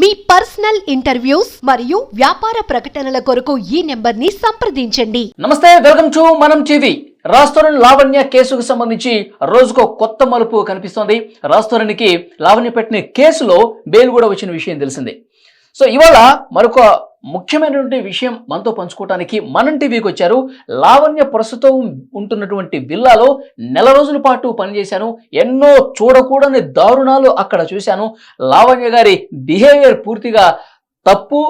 మీ personal interviews మరియు వ్యాపార ప్రకటనల కొరకు ఈ నెంబర్ని సంప్రదించండి. నమస్తే, వెల్కమ్ టు మనం టీవీ. రాజ్ లావణ్య కేసుకు సంబంధించి రోజుకో కొత్త మలుపు కనిపిస్తోంది. రాజ్ లావణ్య పెట్టిన కేసులో బెయిల్ కూడా వచ్చిన విషయం తెలిసిందే. సో ఇవాళ మరొక ముఖ్యమైనటువంటి విషయం మనతో పంచుకోవడానికి మనం టీవీకి వచ్చారు. లావణ్య ప్రస్తుతం ఉంటున్నటువంటి విల్లాలో నెల రోజుల పాటు పనిచేశాను. ఎన్నో చూడకూడని దారుణాలు అక్కడ చూశాను. లావణ్య గారి బిహేవియర్ పూర్తిగా తప్పు.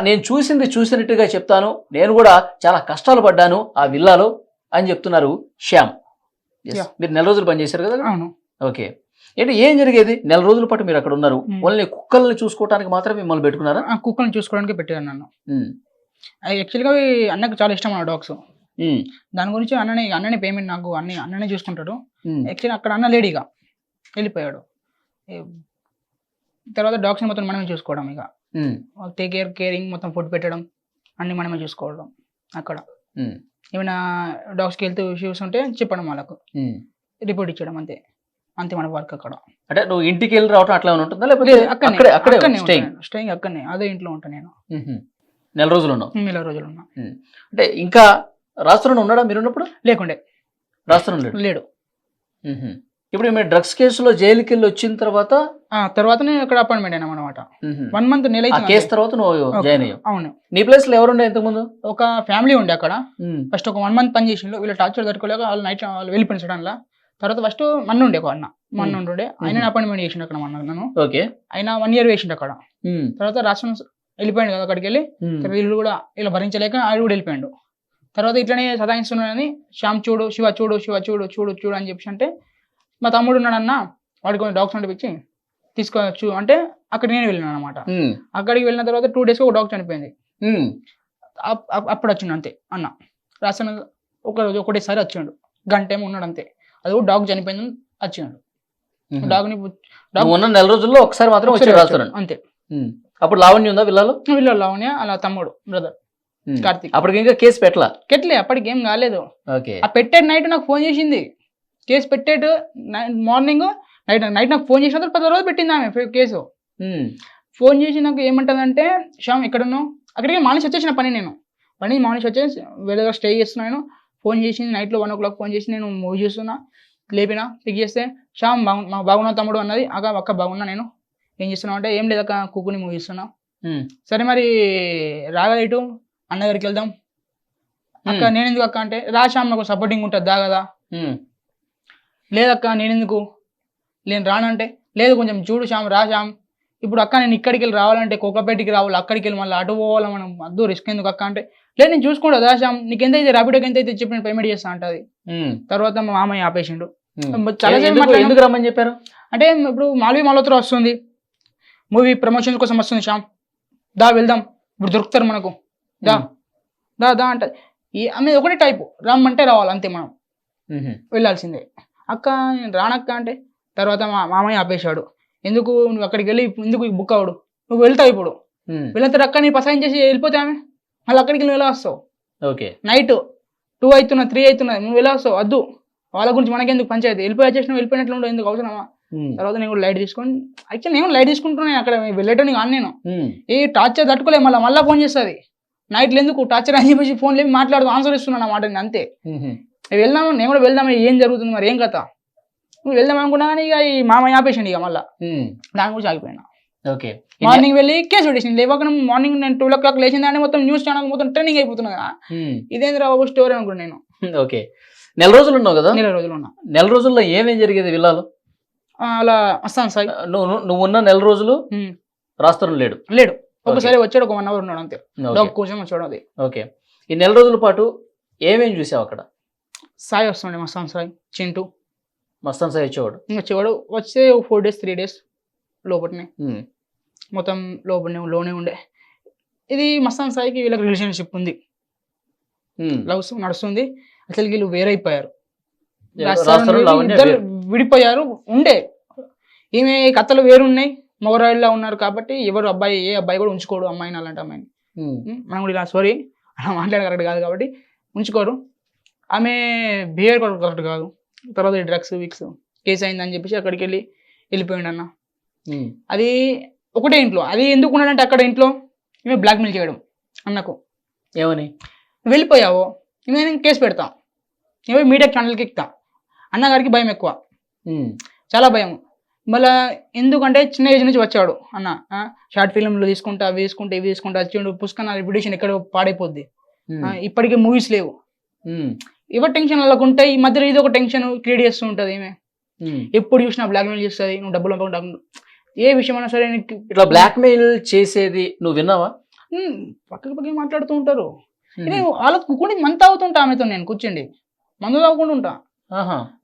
నేను చూసినట్టుగా చెప్తాను. నేను కూడా చాలా కష్టాలు పడ్డాను ఆ విల్లాలో అని చెప్తున్నారు శ్యామ్. మీరు నెల రోజులు పనిచేశారు కదా? అవును. ఓకే, ఏంటి ఏం జరిగేది? నెల రోజుల పాటు మీరు అక్కడ ఉన్నారు. ఓన్లీ కుక్కల్ని చూసుకోవడానికి మాత్రమే మిమ్మల్ని పెట్టుకున్నారా? కుక్కల్ని చూసుకోవడానికి పెట్టాను నన్ను. యాక్చువల్గా అన్నకు చాలా ఇష్టం అన్న డాగ్స్. దాని గురించి అన్ననే పేమెంట్ నాకు అన్ననే చూసుకుంటాడు. యాక్చువల్లీ అక్కడ అన్న లేడీగా వెళ్ళిపోయాడు. తర్వాత డాగ్స్ని మొత్తం మనమే చూసుకోవడం, ఇక కేరింగ్ మొత్తం ఫుడ్ పెట్టడం అన్ని మనమే చూసుకోవడం. అక్కడ ఏమైనా డాగ్స్కి వెళ్తే ఇష్యూస్ ఉంటే చెప్పడం, వాళ్ళకు రిపోర్ట్ ఇచ్చడం, అంతే మన వర్క్ అక్కడ. అంటే నువ్వు ఇంటికి వెళ్ళి రావటం అట్లా ఉంటుందా, లేకపోతే స్టేయింగ్ అక్కడనే అదే ఇంట్లో ఉంటాను నేను. నెల రోజులు ఉన్నావు? నెల రోజులు ఉన్నా. అంటే ఇంకా రాష్ట్రంలో ఉన్నాడా మీరు ఉన్నప్పుడు? లేకుండే. రాష్ట్రంలో లేడు. ఇప్పుడు మీరు డ్రగ్స్ కేసులో జైలుకి వెళ్ళి వచ్చిన తర్వాతనే అక్కడ అపాయింట్మెంట్ అయినా అనమాట. 1 month నెల కేసు తర్వాత నువ్వు జాయిన్ అయ్యావు. అవును. నీ ప్లేస్ లో ఎవరుండే ఇంతకుముందు? ఒక ఫ్యామిలీ ఉండే అక్కడ. ఫస్ట్ ఒక 1 month పని చేసిండు. వీళ్ళు టార్చర్ తట్టుకోలేక వాళ్ళు నైట్ వాళ్ళు వెళ్ళిపోయిన సడన్లా. తర్వాత ఫస్ట్ మన్ను ఉండే, ఒక మన్ను ఉండే, ఆయన అపాయింట్మెంట్ చేసిండు అక్కడ నన్ను. ఓకే. ఆయన 1 year వేసిండు అక్కడ. తర్వాత రాష్ట్రం వెళ్ళిపోయాడు కదా అక్కడికి వెళ్ళి. వీళ్ళు కూడా ఇలా భరించలేక ఆయన కూడా వెళ్ళిపోయాడు. తర్వాత ఇట్లనే సదాయిస్తున్నాడని శ్యామ్ చూడు, శివ చూడు, శివ చూడు చూడు చూడు అని చెప్పి అంటే మా తమ్ముడు ఉన్నాడన్న, వాడికి కొన్ని డాగ్స్ నడిపించి తీసుకోవచ్చు అంటే అక్కడ నేను వెళ్ళినాను అనమాట. అక్కడికి వెళ్ళిన తర్వాత 2 days ఒక డాగ్ చనిపోయింది. అప్పుడు వచ్చిండు అంతే అన్న. రాసిన ఒకటేసారి వచ్చిండు, గంట ఏమో ఉన్నాడు అంతే. అది కూడా డాగ్ చనిపోయింది వచ్చిండు. డాగ్ని నెల రోజుల్లో ఒకసారి మాత్రం వచ్చి అంతే. అప్పుడు లావణ్య ఉందా విల్లాలో? విల్లా లావణ్య, అలా తమ్ముడు బ్రదర్ కార్తీక్. అప్పటికి ఇంకా కేసు పెట్టలే? అప్పటికి ఏం కాలేదు. ఆ పెట్టేది నైట్ నాకు ఫోన్ చేసింది. కేసు పెట్టేటు మార్నింగ్ నైట్ నాకు ఫోన్ చేసిన 10 రోజులు పెట్టింది ఆమె కేసు. ఫోన్ చేసి నాకు ఏమంటుందంటే, శ్యామ్ ఎక్కడున్నావు? అక్కడికి మానేసి వచ్చేసిన నేను మానేసి వచ్చేసి వేరే దగ్గర స్టే చేస్తున్నాను. ఫోన్ చేసింది నైట్లో 1 o'clock ఫోన్ చేసి, నేను మూవీ చూస్తున్నా, లేపినా, పిక్ చేస్తే శ్యామ్ బాగున్నా తమ్ముడు అన్నది. అక్క బాగున్నా, నేను ఏం చేస్తున్నావు అంటే, ఏం లేదక్క కుక్కుని మూవీ చూస్తున్నా. సరే మరి రాగా ఇటు అన్న దగ్గరికి వెళ్దాం. అక్క నేను ఎందుకు అక్క అంటే, రా శ్యామ్ నాకు సపోర్టింగ్ ఉంటుంది దా కదా. లేదక్క నేను రానంటే, లేదు కొంచెం చూడు శ్యామ్, రా శ్యామ్. ఇప్పుడు అక్క నేను ఇక్కడికి వెళ్ళి రావాలంటే కోకపేటకి రావాలి, అక్కడికి వెళ్ళి మళ్ళీ అటు పోవాలి, మనం అద్దు రిస్క్ ఎందుకు అక్క అంటే, లేదు నేను చూసుకోండి దా శ్యామ్, నీకు ఎంత అయితే ర్యాపిడోకి ఎంత అయితే చెప్పి నేను పేమెంట్ చేస్తా అంటది. తర్వాత మా మామయ్య ఆపేసిండు. చాలా ఎందుకు రమ్మని చెప్పారు అంటే, ఇప్పుడు మాల్వి మల్హోత్రా వస్తుంది, మూవీ ప్రమోషన్ కోసం వస్తుంది, శ్యామ్ దా వెళ్దాం, ఇప్పుడు దొరుకుతారు మనకు, దా దా దా అంటది. ఆమె ఒకటే టైపు, రమ్మంటే రావాలి అంతే, మనం వెళ్ళాల్సిందే. అక్క నేను రానక్క అంటే, తర్వాత మా మామయ్య ఆపేశాడు. ఎందుకు నువ్వు అక్కడికి వెళ్ళి ఎందుకు బుక్ అవడు, నువ్వు వెళ్తావు ఇప్పుడు వెళ్ళిన అక్క నీ పసాయం చేసి వెళ్ళిపోతే ఆమె మళ్ళీ అక్కడికి నువ్వు ఎలా వస్తావు? నైట్ 2 అవుతున్నా 3 అవుతున్నది, నువ్వు ఎలా వస్తావు? వద్దు, వాళ్ళ గురించి మనకెందుకు పంచాయతీ, వెళ్ళిపోయినట్లు ఉండవు, ఎందుకు అవసరమా? తర్వాత నేను కూడా లైట్ తీసుకొని, యాక్చువల్ నేను లైట్ తీసుకుంటున్నాను అక్కడ వెళ్ళేటోని కానీ నేను ఏ టార్చర్ తట్టుకోలేదు. మళ్ళీ ఫోన్ చేస్తుంది నైట్లో, ఎందుకు టార్చర్ అని చెప్పేసి ఫోన్ లేమి మాట్లాడుతూ ఆన్సర్ ఇస్తున్నాను అన్నమాట. నేను అంతే వెళ్దాము, నేను కూడా వెళ్దాము, ఏం జరుగుతుంది మరి ఏం కథ, నువ్వు వెళ్దాం అనుకున్నా కానీ ఇక ఈ మామయ్య ఆపేసిండు. ఇక మళ్ళీ దాని గురించి ఆగిపోయినా. మార్నింగ్ వెళ్ళి కేసు పెట్టేసింది. లేవక మార్నింగ్ నేను 12 o'clock లేచిందని మొత్తం న్యూస్ ఛానల్ మొత్తం ట్రెండింగ్ అయిపోతున్నా. ఇదేంద్ర బాబు స్టోరీ అనుకున్నా నేను. ఓకే, నెల రోజులు ఉన్నావు కదా? నెల రోజులు ఉన్నా. నెల రోజుల్లో ఏమేం జరిగేది విల్లాలో? అలా వస్తాను సార్. నువ్వు ఉన్న నెల రోజులు రాష్ట్రం లేడు. ఒకసారి వచ్చాడు, ఒక 1 hour ఉన్నాడు అంతే, డాగ్ కోసం వచ్చాడు. అది ఓకే. ఈ నెల రోజుల పాటు ఏమేం చూసావు అక్కడ? సాయి వస్తుండే, మస్తాన్ సాయి, చింటూ. మస్తాన్ సాయి వచ్చేవాడు. వచ్చే 4 days 3 days లోపలనే, మొత్తం లోనే ఉండే. ఇది మస్తాన్ సాయికి వీళ్ళకి రిలేషన్షిప్ ఉంది, లవ్స్ నడుస్తుంది. అసలు వీళ్ళు వేరైపోయారు, ఇద్దరు విడిపోయారు. ఉండే ఈమె కథలు వేరున్నాయి, మగరాయిల్లా ఉన్నారు కాబట్టి ఎవరు ఏ అబ్బాయి కూడా ఉంచుకోడు అమ్మాయిని, అలాంటి అమ్మాయిని. మనం కూడా ఇలా సారీ అలా మాట్లాడే కరెక్ట్ కాదు కాబట్టి ఉంచుకోరు. ఆమె బిహేవియర్ కూడా కరెక్ట్ కాదు. తర్వాత డ్రగ్స్ కేసు అయిందని చెప్పేసి అక్కడికి వెళ్ళిపోయిండు అన్న. అది ఒకటే ఇంట్లో. అది ఎందుకు ఉన్నాడంటే అక్కడ ఇంట్లో ఈమె బ్లాక్మెయిల్ చేయడం అన్నకు. ఏమని? వెళ్ళిపోయావో నేను కేసు పెడతా, ఏమో మీడియా ఛానల్కి ఎక్కుతా. అన్నగారికి భయం ఎక్కువ, చాలా భయం. మళ్ళీ ఎందుకంటే చిన్న ఏజ్ నుంచి వచ్చాడు అన్న, షార్ట్ ఫిల్మ్లు తీసుకుంటా, అవి తీసుకుంటా, ఇవి తీసుకుంటా వచ్చిండు. పుష్కర్ రెప్యుటేషన్ ఎక్కడ పాడైపోద్ది. ఇప్పటికే మూవీస్ లేవు. ఎవరు టెన్షన్ వాళ్ళకు ఉంటాయి. ఈ మధ్యలో ఇది ఒక టెన్షన్ క్రియేట్ చేస్తూ ఉంటుంది. ఏమే ఎప్పుడు చూసినా బ్లాక్మెయిల్ చేస్తుంది. నువ్వు డబ్బులు ఏ విషయం అయినా సరే ఇట్లా బ్లాక్మెయిల్ చేసేది నువ్వు విన్నావా? పక్కకి మాట్లాడుతూ ఉంటారు. వాళ్ళకి కూర్చొని మందు తాగుతుంటా ఆమెతో, నేను కూర్చోండి మందు తాగుకుంటూ ఉంటా.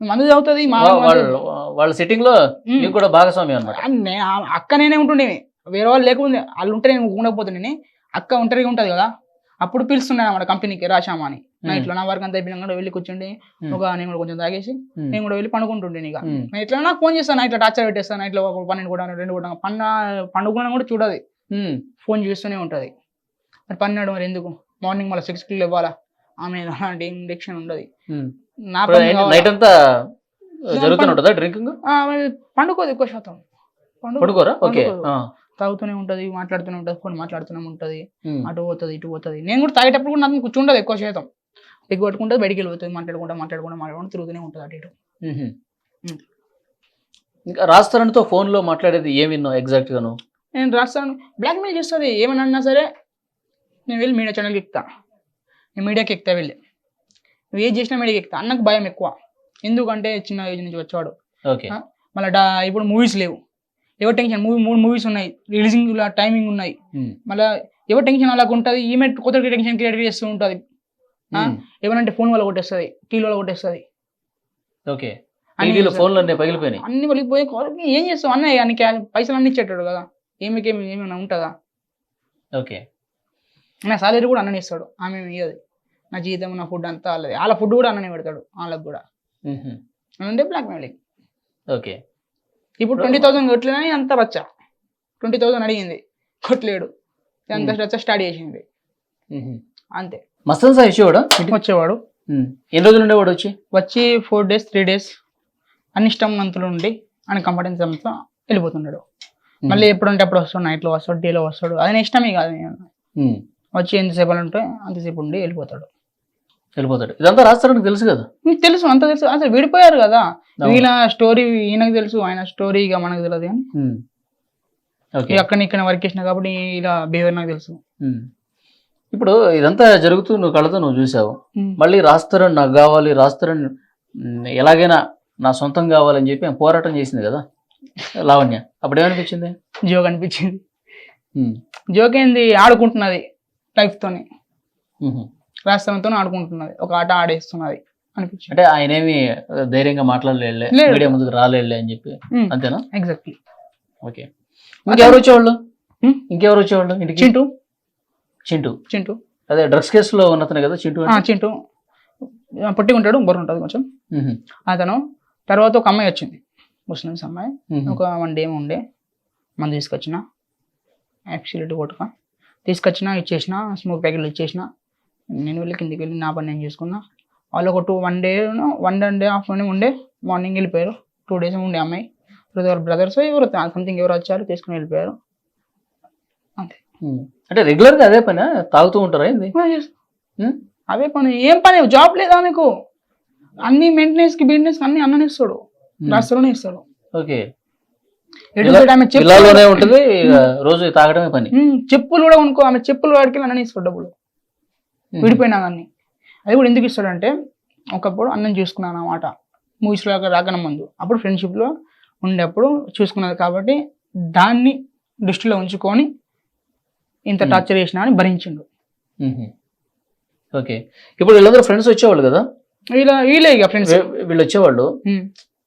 మందు తాగుతుంది వాళ్ళ సిట్టింగ్ లో కూడా భాగస్వామ్యం అన్నమాట. నేను అక్క నేనే ఉంటుండే, వేరే వాళ్ళు లేకపోతే వాళ్ళు ఉంటే నేను ఉండకపోతుండే. అక్క ఒంటరిగా ఉంటుంది కదా, అప్పుడు పిలుస్తున్నాను అన్నమాట కంపెనీకి రాశామా అని. నైట్లో నా వర్క్ అంతా అయిపోయినా కూడా వెళ్ళి కూర్చుండి ఒక నేను కూడా కొంచెం తాగేసి నేను కూడా వెళ్ళి పండుకుంటుండే. ఇక నేను ఇట్లా నాకు ఫోన్ చేస్తాను, ఇట్లా టార్చర్ పెట్టేస్తాను, ఇట్లా 12 కూడా 2 కూడా పండుకున్నా కూడా చూడదు, ఫోన్ చూస్తూనే ఉంటుంది. మరి పన్నాడు మరి ఎందుకు మార్నింగ్ మళ్ళీ 6కి ఇవ్వాలా, ఆమె అలాంటి ఇండక్షన్ ఉండదు. నా నైట్ అంతా జరుగుతుంటుందా డ్రింకింగ్? పండుకోదు ఎక్కువ శాతం, పండుకోరా? ఓకే, తాగుతూనే ఉంటది, మాట్లాడుతూనే ఉంటది, ఫోన్ మాట్లాడుతూనే ఉంటది, అటు పోతుంది ఇటు పోతుంది. నేను కూడా తాగేటప్పుడు కూడా నాకు కూర్చుండదు ఎక్కువ శాతం, ఎగ్గు పట్టుకుంటుంది, బయటికి వెళ్ళిపోతుంది, మాట్లాడుకుంటూ తిరుగుతూనే ఉంటుంది అటు ఇటు. ఇంకా రాస్తారంతో ఫోన్ లో మాట్లాడేది ఏమి విన్నావు ఎగ్జాక్ట్ గా నువ్వు? నేను రాస్తాను, బ్లాక్మెయిల్ చేస్తుంది. ఏమని అన్నా సరే నేను వెళ్ళి మీడియా ఛానల్కి ఎక్కుతా, నేను మీడియాకి ఎక్కుతా, వెళ్ళి నువ్వు ఏది చేసినా మీడియాకి ఎక్కుతా. అన్నకు భయం ఎక్కువ, ఎందుకంటే చిన్న ఏజ్ నుంచి వచ్చాడు. మళ్ళీ ఇప్పుడు మూవీస్ లేవు, ఎవరు టెన్షన్ 3 మూవీస్ ఉన్నాయి, రిలీజింగ్ టైమింగ్ ఉన్నాయి. మళ్ళీ ఎవరు టెన్షన్ అలాగ ఉంటుంది. ఈమె కొత్త టెన్షన్ క్రియేట్ చేస్తూ ఉంటుంది. ఏమనంటే ఫోన్ వల్ల కొట్టేస్తుంది, టీవీ వల్ల కొట్టేస్తుంది. అన్ని పగిలిపోయి ఏం చేస్తావు అన్నయ్య, అన్ని పైసలు అన్ని ఇచ్చేటాడు కదా, ఏమైనా ఉంటుందా? నా సాలరీ కూడా అన్ననే ఇస్తాడు, ఆమె ఇయ్యదు. నా జీతం నా ఫుడ్ అంతా వాళ్ళది, వాళ్ళ ఫుడ్ కూడా అన్ననే పెడతాడు వాళ్ళకి కూడా. అంటే బ్లాక్ మెయిలింగ్. ఇప్పుడు 20,000 కొట్టలేదని అంత రచ్చ, 20,000 అడిగింది కొట్టలేడు, అంత రచ్చ స్టార్ట్ చేసింది అంతే. మస్తన్ సార్ వచ్చేవాడు. ఎన్ని రోజులు ఉండేవాడు? వచ్చి 4 days 3 days అన్ని ఇష్టం మంతులు ఉండి అని కంఫర్టెన్స్ అంతా వెళ్ళిపోతున్నాడు. మళ్ళీ ఎప్పుడంటే అప్పుడు వస్తాడు, నైట్లో వస్తాడు, డేలో వస్తాడు, అది ఇష్టమే కాదు. వచ్చి ఎంతసేపు ఉంటే అంతసేపు ఉండి వెళ్ళిపోతాడు. ఇదంతా రాస్తారని తెలుసు కదా? తెలుసు, అంత తెలుసు. అసలు విడిపోయారు కదా, వీళ్ళ స్టోరీ ఈయనకు తెలుసు, ఆయన స్టోరీ ఇక మనకు తెలియదు. కానీ అక్కడ ఇక్కడ వర్క్ చేసిన కాబట్టి ఇలా బిహేవియర్ నాకు తెలుసు. ఇప్పుడు ఇదంతా జరుగుతూ నువ్వు కళ్ళతో నువ్వు చూసావు, మళ్ళీ రాస్తారని నాకు కావాలి, రాస్తారని ఎలాగైనా నా సొంతం కావాలని చెప్పి పోరాటం చేసింది కదా లావణ్య. అప్పుడు ఏమనిపించింది? జోక్ అనిపించింది. జోక్ ఏంది, ఆడుకుంటున్నది లైఫ్ తోని, రాష్ట్రంతో ఆడుకుంటున్నది, ఒక ఆట ఆడేస్తున్నది అనిపించింది. అంటే ఆయన ఏమి ధైర్యంగా మాట్లాడలే, మీడియా ముందుకు రాలేలే అని చెప్పి, అంతేనా? ఎగ్జాక్ట్లీ. ఓకే. ఇంకెవరు వచ్చేవాళ్ళు ఇంటికి? చింటూ అదే డ్రగ్స్ కేసులో ఉన్నతనే కదా చింటూ? చింటూ పొట్టి ఉంటాడు, బొర్ర ఉంటుంది కొంచెం అతను. తర్వాత ఒక అమ్మాయి వచ్చింది, ముస్లిమ్స్ అమ్మాయి. ఒక 1 day ఉండే మందు తీసుకొచ్చిన, యాక్సిడెంట్ కొట్టుక తీసుకొచ్చిన, ఇచ్చేసిన, స్మోక్ ప్యాకెట్లు ఇచ్చేసిన. నేను వెళ్ళి కిందికి వెళ్ళి నా పని నేను చేసుకున్నా. వాళ్ళు ఒక 1 day 1.5 ఉండే, మార్నింగ్ వెళ్ళిపోయారు. 2 days ఉండే అమ్మాయి. ఎవరు బ్రదర్స్ ఎవరు సంథింగ్ ఎవరు వచ్చారు, తీసుకుని వెళ్ళిపోయారు అంతే. అంటే రెగ్యులర్ గా అదే పని తాగుతూ ఉంటారా? అదే పని. ఏం పని, జాబ్ లేదా మీకు? అన్ని మెయింటెనెన్స్ కి బిజినెస్ అన్ని అన్ననే ఇస్తాడు, రాష్ట్రంలోనే ఇస్తాడు. ఓకే. ఉంటుంది రోజు తాగడమే పని. చెప్పులు కూడా కొనుక్కో, ఆమె చెప్పులు వాడికి అన్ననే ఇస్తాడు డబ్బులు, విడిపోయినా కానీ. అది కూడా ఎందుకు ఇస్తాడంటే, ఒకప్పుడు అన్నం చూసుకున్నాను అన్నమాట మూవీస్ లో రాకన ముందు. అప్పుడు ఫ్రెండ్షిప్ లో ఉండేప్పుడు చూసుకున్నది కాబట్టి దాన్ని దృష్టిలో ఉంచుకొని ఇంత టార్చర్ చేసినా అని భరించిండు. ఓకే. ఇప్పుడు వీళ్ళందరూ ఫ్రెండ్స్ వచ్చేవాళ్ళు కదా? వీళ్ళే ఇక ఫ్రెండ్స్. వీళ్ళు వచ్చేవాళ్ళు,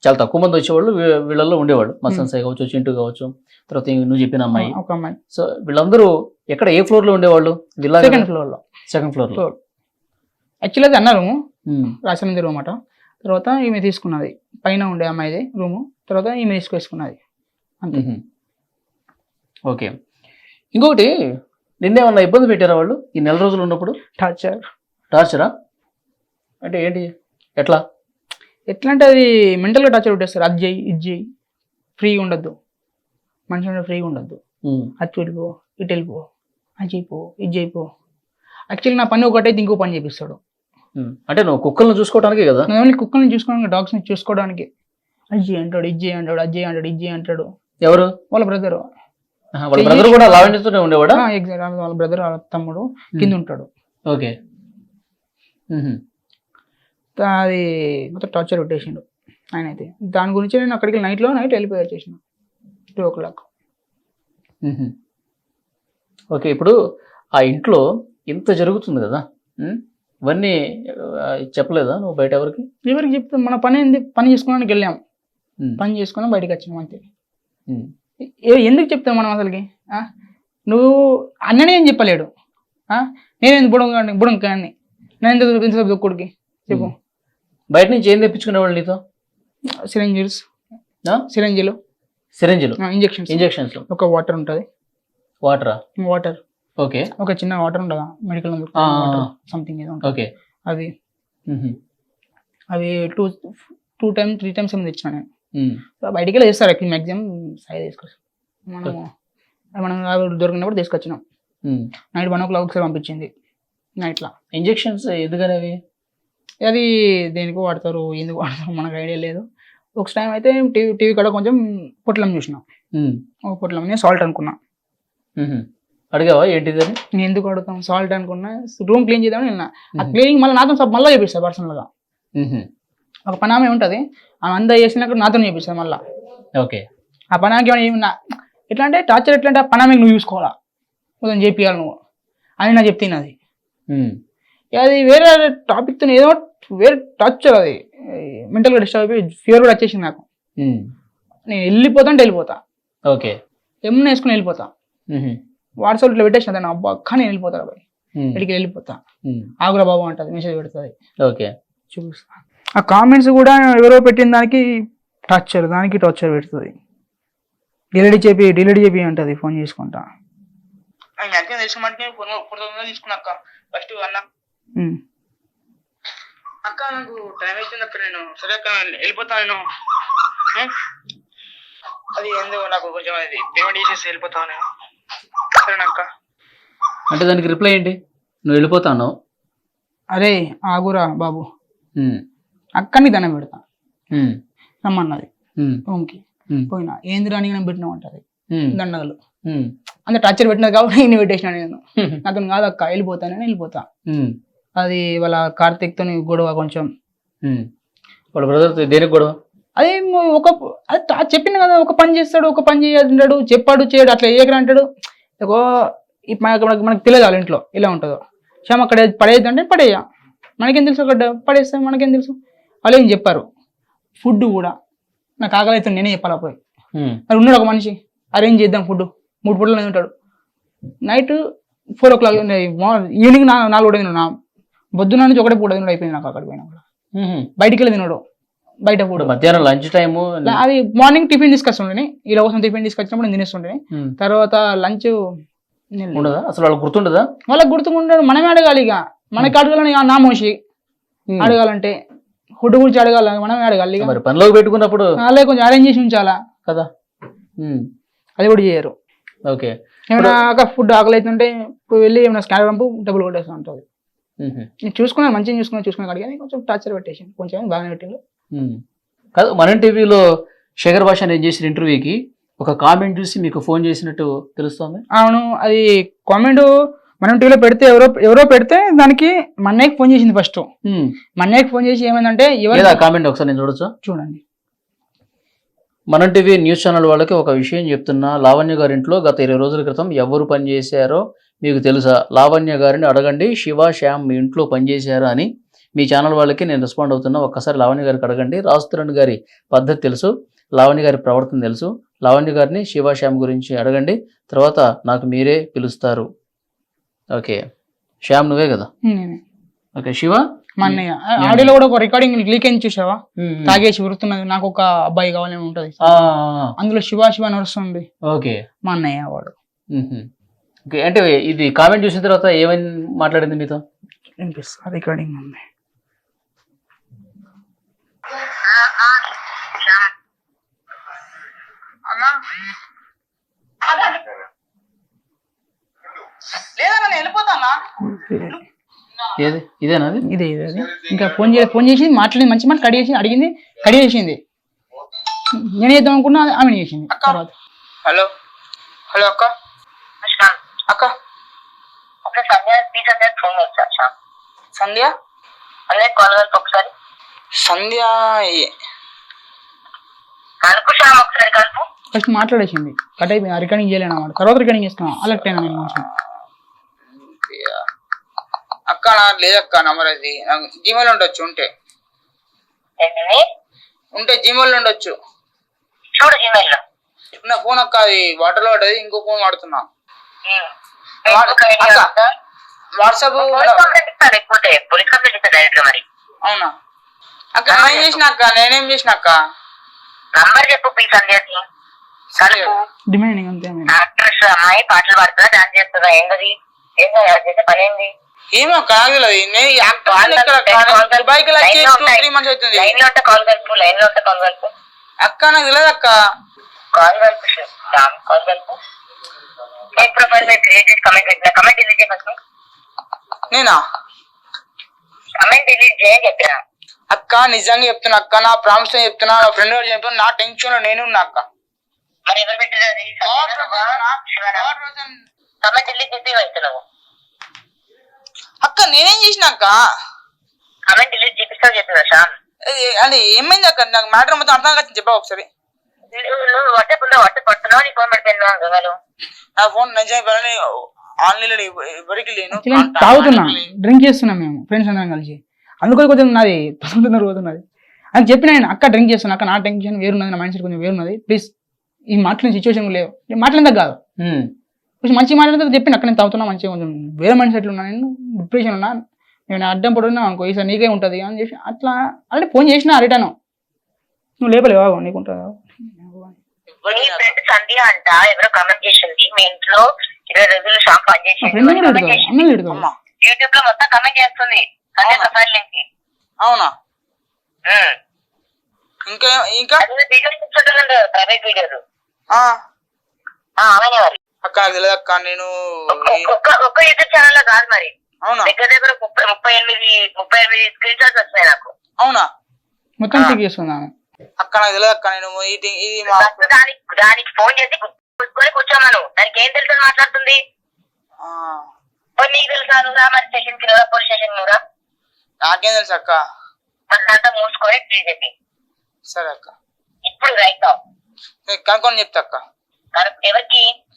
చాలా తక్కువ మంది వచ్చేవాళ్ళు, వీళ్ళల్లో ఉండేవాళ్ళు. మసన్ సాయి కావచ్చు, చింటూ కావచ్చు, తర్వాత నువ్వు చెప్పిన అమ్మాయి, ఒక అమ్మాయి. సో వీళ్ళందరూ ఎక్కడ, ఏ ఫ్లోర్ లో ఉండేవాళ్ళు? సెకండ్ ఫ్లోర్ లో. యాక్చువల్లీ అది అన్న రూము, రాసమంది రూమ్ అట. తర్వాత ఈమె తీసుకున్నది, పైన ఉండే అమ్మాయిది రూము. తర్వాత ఈమె తీసుకొసుకున్నది అంతే. ఓకే. ఇంకొకటి, నిన్నేమన్నా ఇబ్బంది పెట్టారా వాళ్ళు ఈ 4 రోజులు ఉన్నప్పుడు? టార్చరా అంటే ఏంటి, ఎట్లా అంటే అది మెంటల్గా టార్చర్ పెట్టేస్తారు. అది చేయి, ఇది చేయి, ఫ్రీగా ఉండద్దు, మనిషి ఫ్రీగా ఉండద్దు. అటు వెళ్ళిపో ఇటు వెళ్ళిపో అది చేయిపో ఇది చేయిపో. యాక్చువల్లీ నా పని ఒకటైతే ఇంకో పని చేపిస్తాడు. అంటే నువ్వు కుక్కలను చూసుకోవడానికి కదా? ఓన్లీ కుక్కల్ని చూసుకోవడానికి, డాగ్స్ని చూసుకోవడానికి. అది అంటాడు, ఇది అంటాడు, అది అంటాడు, ఇది అంటాడు. ఎవరు? వాళ్ళ బ్రదర్. వాళ్ళ బ్రదర్ కూడా లావణ్యతోనే ఉండేవాడా? ఎగ్జాక్ట్, వాళ్ళ బ్రదర్ వాళ్ళ తమ్ముడు కింద ఉంటాడు. ఓకే. అది మొత్తం టార్చర్ పెట్టేసిండు ఆయన అయితే. దాని గురించి నేను అక్కడికి నైట్ వెళ్ళిపోయి వచ్చేసిన 2 o'clock. ఓకే. ఇప్పుడు ఆ ఇంట్లో ఇంత జరుగుతుంది కదా, ఇవన్నీ చెప్పలేదా నువ్వు బయట ఎవరికి? ఎవరికి చెప్తే మన పని ఏంది, పని చేసుకోవడానికి వెళ్ళాం, పని చేసుకుని బయటకు వచ్చినాం అంతే. ఎందుకు చెప్తాం మనం అసలుకి? నువ్వు అన్ననే ఏం చెప్పలేడు, నేనేంది బుడంకాన్ని, నేను ఎంత దుక్కుడికి చెప్పు. బయట నుంచి ఏం తెప్పించుకునేవాళ్ళు నీతో? సిరంజీలు, ఇంజెక్షన్స్. ఒక వాటర్ ఉంటుంది. Water okay. ఒక చిన్న వాటర్ ఉంటుందా మెడికల్ సంథింగ్ ఏదో ఉంటుంది. అది అవి 2 times 3 times ఏమో తెచ్చిన నేను. బయటికి వెళ్ళి చేస్తారు యాక్చువల్లీ మ్యాక్సిమం సైజ్ తీసుకొచ్చాం మనం దొరికినప్పుడు తీసుకొచ్చినాం. నైట్ 1 o'clock ఒకసారి పంపించింది నైట్లా. ఇంజెక్షన్స్ ఎందుకని అవి? అది దేనికి వాడతారు, ఎందుకు వాడతారు మనకు ఐడియా లేదు. ఒక టైం అయితే టీవీ కాడ కొంచెం పొట్లం చూసినాం. ఒక పొట్లం నేను సాల్ట్ అనుకున్నా. అడిగావా ఏంటిది? నేను ఎందుకు అడుగుతాం, సాల్ట్ అనుకున్నా. రూమ్ క్లీన్ చేద్దామని నిన్న. ఆ క్లీనింగ్ మళ్ళీ నాతో మళ్ళీ చేపిస్తారు పర్సనల్గా. ఒక పనామే ఉంటుంది, ఆమె అంతా చేసినాక నాతో చేపిస్తారు మళ్ళీ. ఓకే. ఆ పనాకి ఏమన్నా ఎట్లా అంటే టార్చర్ ఎట్లా అంటే ఆ పనామే నువ్వు చూసుకోవాలా, మొత్తం చేపియాలి నువ్వు అని నా చెప్తే అది. అది వేరే టాపిక్తో ఏదో వేరే టార్చర్, అది మెంటల్గా డిస్టర్బ్ అయిపోయి ఫీవర్ కూడా వచ్చేసింది నాకు. నేను వెళ్ళిపోతా. ఓకే. ఏమన్నా వేసుకుని వెళ్ళిపోతా. వాట్సాప్ ఇట్లా పెట్టేసిన దాన్ని, అబ్బా కానీ వెళ్ళిపోతారు అబ్బాయి, ఇక్కడికి వెళ్ళిపోతా. ఆగురా బాబు అంటది, మెసేజ్ పెడుతుంది. ఓకే. చూపిస్తా. ఆ కామెంట్స్ కూడా ఎవరో పెట్టిన దానికి టార్చర్ పెడుతుంది. డిలీట్ చేపి అంటది ఫోన్ చేసుకుంటా. తీసుకున్నాక ఫస్ట్ అక్క నాకు టైం అవుతుంది అక్క, నేను సరే అక్క వెళ్ళిపోతాను, అది ఎందుకు నాకు కొంచెం అది పేమెంట్ చేసేసి వెళ్ళిపోతాను సరేనక్క. అంటే దానికి రిప్లై ఏంటి? నువ్వు వెళ్ళిపోతాను. అరే ఆగురా బాబు, అక్కని దండం పెడతా రమ్మన్నది రూమ్కి. పోయినా ఏంది రాని నేను పెట్టినా ఉంటది దండగలు. అంత టార్చర్ పెట్టినది కాబట్టి నేను పెట్టేసిన. నేను నాతో కాదక్క వెళ్ళిపోతా. అది వాళ్ళ కార్తీక్ తో గొడవ కొంచెం. వాళ్ళ బ్రదర్ దేనికి గొడవ? అదే అది చెప్పింది కదా, ఒక పని చేస్తాడు, ఒక పని చేయడు, చెప్పాడు చేయడు, అట్లా ఏకరా అంటాడు. మనకు తెలియదు వాళ్ళ ఇంట్లో ఇలా ఉంటుందో. శ్యామ్ అక్కడ పడేది అంటే పడేయ, మనకేం తెలుసు, అక్కడ పడేస్తే మనకేం తెలుసు. వాళ్ళు ఏం చెప్పారు. ఫుడ్ కూడా నాకు ఆకలి అవుతుంది, నేనే చెప్పాలా పోయి. మరి ఉన్నాడు ఒక మనిషి, అరేంజ్ చేద్దాం ఫుడ్. 3 పూటలు ఉంటాడు. నైట్ 4 o'clock, ఈవినింగ్ 4 తిన్నాడు. పొద్దున్న నుంచి 1 పూట తిన్నాడు. అయిపోయింది నాకు అక్కడ పోయినా కూడా. బయటికి వెళ్ళి తిన్నాడు, బయట ఫుడ్. మధ్యాహ్నం లంచ్ టైమ్ అది మార్నింగ్ టిఫిన్ తీసుకొస్తుండే, ఇలా కోసం టిఫిన్ తీసుకొచ్చినప్పుడు నేను తినేస్తుండే. తర్వాత లంచ్ ఉండదా అసలు? వాళ్ళకి గుర్తుండదా? వాళ్ళకి గుర్తుకుంటాడు. మనమే అడగాలి, ఇక మనకి అడగాలని నా మోసి అడగాలంటే ఫుడ్ గురించి అడగాలి, మనమే అడగాలి. మరి పనిలోకి పెట్టుకున్నప్పుడు అలాగే కొంచెం అరేంజ్ చేసి ఉంచాలా కదా, అది కూడా చేయరు. ఓకే. ఏమైనా ఫుడ్ ఆకలి అవుతుంటే వెళ్ళి ఏమైనా స్కానర్ పంపు డబ్బులు కొట్టేస్తూ ఉంటుంది. నేను చూసుకున్నాను, మంచిగా చూసుకున్నాను అడిగాను. కొంచెం టార్చర్ పెట్టేసి కొంచెం బాగానే పెట్టిండు. కాదు, మనం టీవీలో శేఖర్ భాష ఏం చేసిన ఇంటర్వ్యూకి ఒక కామెంట్ చూసి మీకు ఫోన్ చేసినట్టు తెలుస్తుంది. అవును, అది కామెంట్ మనం టీవీలో పెడితే ఎవరో పెడితే దానికి మన్నయ్యకి ఫోన్ చేసింది ఫస్ట్. మన్నయ్యకి ఫోన్ చేసి ఏమైందంటే కామెంట్ ఒకసారి నేను చూడొచ్చా? చూడండి. మనం టీవీ న్యూస్ ఛానల్ వాళ్ళకి ఒక విషయం చెప్తున్నా. లావణ్య గారింట్లో గత 20 రోజుల క్రితం ఎవరు పనిచేశారో మీకు తెలుసా? లావణ్య గారిని అడగండి, శివ శ్యామ్ మీ ఇంట్లో పనిచేశారా అని మీ ఛానల్ వాళ్ళకి నేను రెస్పాండ్ అవుతున్నా. ఒక్కసారి లావణ్య గారికి అడగండి. రాస్తురణ్ గారి పద్ధతి తెలుసు, లావణ్య గారి ప్రవర్తన తెలుసు. లావణ్య గారిని శివ శ్యామ్ గురించి అడగండి, తర్వాత నాకు మీరే పిలుస్తారు. ఓకే, శ్యామ్ నువ్వే కదా? ఓకే. శివ మా అన్నయ్య ఆడియోలో కూడా ఒక రికార్డింగ్ లీక్ అయింది చూసావా? తాగేసి ఉరుతున్నది, నాకు ఒక అబ్బాయి కావాలని ఉంటది, అందులో శివ నడుస్తుంది. ఓకే, మా అన్నయ్య వాడు. ఓకే. అంటే ఇది కామెంట్ చూసిన తర్వాత ఏమని మాట్లాడింది మీతో? రికార్డింగ్ ఉంది. నేను వెళ్ళిపోతానా ఏది ఇదేనా అది? ఇదే ఇదే అదే. ఇంకా ఫోన్ చేసి మాట్లాడింది మంచి మాట కడి చేసి అడిగింది కడి చేసింది. నేను చేద్దాం అనుకున్నా ఆమె చేసింది తర్వాత. హలో హలో అక్క అక్క సంధ్య ఒకసారి సంధ్య ఫస్ట్ మాట్లాడేసింది కట్ అయిపోయింది. రికార్డింగ్ చేయలేను అన్నమాట. తర్వాత రికార్డింగ్ చేస్తున్నా అలర్ట్ అయినా నేను కొంచెం. అక్క నాకు లేదక్క నంబర్ అది నాకు జీమెయిల్ ఉండొచ్చు ఉంటే జీమెయిల్ ఉండొచ్చు చూడు జీమెయిల్ నా ఫోన్ అక్క అది వాటర్ లో పడ్డది ఇంకో ఫోన్ వాడుతున్నా వాట్సాప్ అవునా అక్క నేనేం చేసిన అక్క నంబర్ చెప్పు ప్లీజ్ సంధ్యకి డిమాండింగ్ అంతే యాక్ట్రెస్ అమ్మాయి పాటలు పాడుతుందా డాన్స్ చేస్తుందా ఏంటది చేసే పని ఏంది ఏమో అక్క నాకు తెలియదు లైన్ లో ఉంటే కాల్ కలుపు అక్క నాకు తెలియదు అక్క కాల్ కలుపు కాల్ కలుపు ఫేక్ ప్రొఫైల్ మీద క్రియేట్ చేసి కమెంట్ పెట్టిన కమెంట్ డిలీట్ చేయ ఫస్ట్ నేనా కమెంట్ డిలీట్ చేయని చెప్పిన అక్క నిజంగా చెప్తున్నా అక్క నా ప్రామిస్ చెప్తున్నా నా ఫ్రెండ్ గారు చెప్తున్నా నా టెన్షన్ లో నేను ఉన్నా అక్క మరి ఎవరు పెట్టినది కమెంట్ డిలీట్ చేసి వెళ్తున్నావు అక్క నేనేం చేసిన అక్క కమెంట్ డిలీట్ చేపిస్తావు చెప్పిన శ్యామ్ అది ఏమైంది అక్క నాకు మ్యాటర్ మొత్తం అర్థం కాదు చెప్పా ఒకసారి నువ్వు వాట్సాప్ పడుతున్నావు నీ ఫోన్ పడిపోయినా గంగలు నా ఫోన్ నిజంగా ఆన్లైన్ ఎవరికి లేను తాగుతున్నా డ్రింక్ చేస్తున్నాం మేము ఫ్రెండ్స్ అందరం కలిసి అందుకని కొంచెం నాది తొందర పోతున్నది అని చెప్పిన నేను అక్క డ్రింక్ చేస్తున్నా అక్క నా టెన్షన్ వేరున్నది నా మైండ్ సెట్ కొంచెం వేరున్నది ప్లీజ్ ఈ మాట్లాడిన సిచ్యువేషన్ లేవు నేను మాట్లాడేందుకు కాదు కొంచెం మంచి మాట్లాడితే చెప్పిన అక్కడ నేను తాగుతున్నా మంచిగా కొంచెం వేరే మైండ్ సెట్లు ఉన్నా నేను డిప్రెషన్ ఉన్నా నేను అడ్డం పడున్నా అనుకో ఈసారి నీకే ఉంటుంది అని చెప్పి అట్లా అంటే ఫోన్ చేసినా రిటర్న్ నువ్వు లేపలేవా నీకుంటుందా నీ ఫ్రెండ్ సంధ్య అంట ఎవరో కమెంట్ చేసింది మీ ఇంట్లో 20 రోజులు షాప్ పని చేసింది యూట్యూబ్ లో మొత్తం కమెంట్ చేస్తుంది సంధ్య ప్రొఫైల్ నుంచి అవునా ఇంకా ఇంకా వీడియోస్ చూస్తుంటారు ప్రైవేట్ వీడియోస్ అవనే మరి అక్క నాకు తెలియదు అక్క నేను ఒక్క యూట్యూబ్ ఛానల్ లో కాదు మరి అవునా దగ్గర 38 స్క్రీన్ షాట్స్ వచ్చినాయి నాకు అవునా మొత్తం చెక్ చేస్తున్నా అక్క నాకు తెలియదు అక్క నేను ఇది దానికి ఫోన్ చేసి కూర్చొని కూర్చోమను దానికి ఏం తెలుసు మాట్లాడుతుంది నీకు తెలుసా నువ్వురా మరి స్టేషన్ కి నువ్వురా పోలీస్ స్టేషన్ నువ్వురా నాకేం తెలుసు అక్క మరి దాంతో మూసుకొని ప్లీజ్ చెప్పి సరే అక్క ఇప్పుడు రైట్ కనుక్కొని చెప్తా అక్క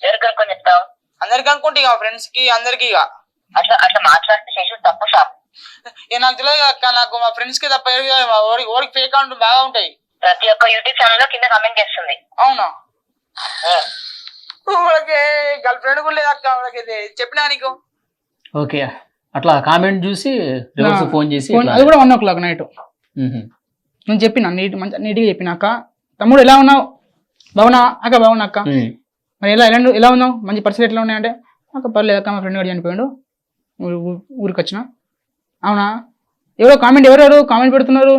ఎవరు కనుక్కొని చెప్తావు అందరికి అనుకుంటే ఇక ఫ్రెండ్స్ కి అందరికి ఇక అట్లా మాట్లాడితే చేసి తప్పు షాప్ నాకు తెలియదు అక్క నాకు మా ఫ్రెండ్స్ కి తప్ప ఓడికి ఫేక్ అకౌంట్ బాగా ఉంటాయి ప్రతి ఒక్క యూట్యూబ్ ఛానల్ లో కింద కమెంట్ చేస్తుంది అవునా వాళ్ళకి గర్ల్ ఫ్రెండ్ కూడా లేదు అక్క వాళ్ళకి చెప్పినా నీకు ఓకే అట్లా కామెంట్ చూసి రివర్స్ ఫోన్ చేసి అది కూడా 1 o'clock నైట్ నేను చెప్పిన నీట్గా చెప్పినాక తమ్ముడు ఎలా ఉన్నావు బాగున్నా అక్క బాగున్నా అక్క మరి ఎలా ఉన్నావు మంచి పరిస్థితి ఎట్లా ఉన్నాయంటే అక్క పర్లేదు అక్క మా ఫ్రెండ్ గారు చనిపోయాడు ఊరికి వచ్చిన అవునా ఎవరెవరు కామెంట్ పెడుతున్నారు